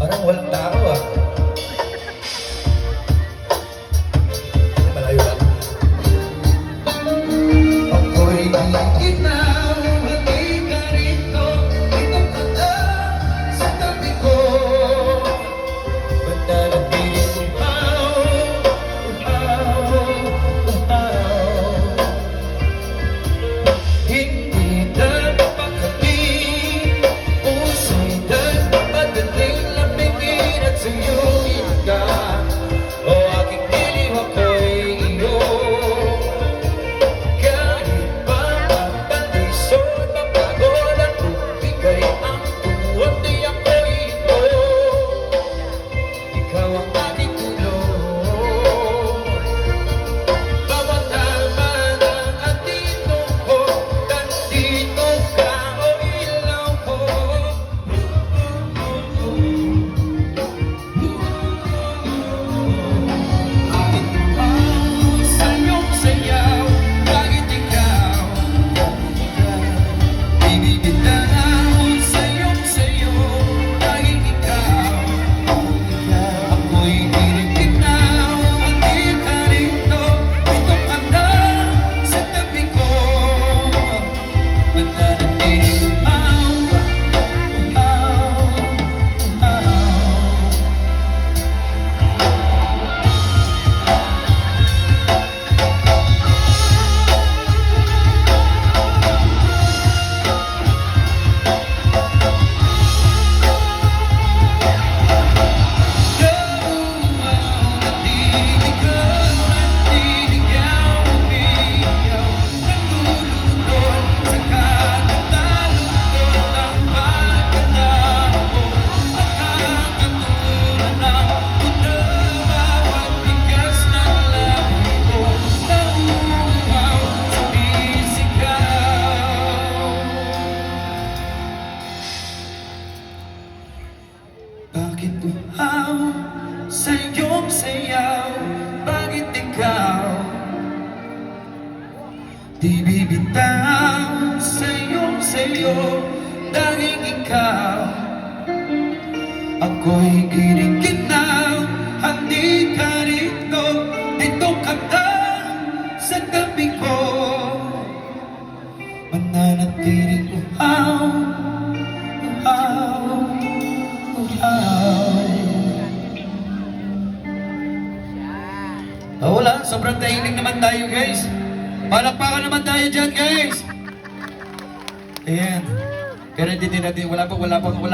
Parang walang tao ah. Malayo lang. Ako'y ginaw, hindi ka rito. Ito ka na sa tabi ko. Ba't nanatiling uhaw, uhaw, uhaw. Hindi na mapakali, puso'y nagpapadaling lamigin at sa'yo'y higa. O aking iliw ako'y iyo. Kahit pa mapalisod, mapagod at bumigay ang tuwag, di ako'y ito. Ikaw ang aking tulong. Bawat naman ang andito ko, nandito ka o ilaw ko. Bakit ang sa'yong sayaw, bakit ikaw? Bibigyan sa'yong sayo, bakit ikaw? Ako'y giniginaw, hindi ka rito. Ito ka na sa tabi ko. Ba't nanatiling uhaw, uhaw, uhaw. Bakit uhaw sa iyong sayaw? Bakit ikaw? Di bibitaw sa iyong sayo, dahil ikaw. Ako'y giniginaw, hindi ka rito. Dito ka na sa tabi ko. Mananatiling uhaw, uhaw, uhaw. Wala, sobrang tahimik naman tayo guys. Palakpakan naman tayo dyan guys. Ayan. Pero hindi natin, wala pa.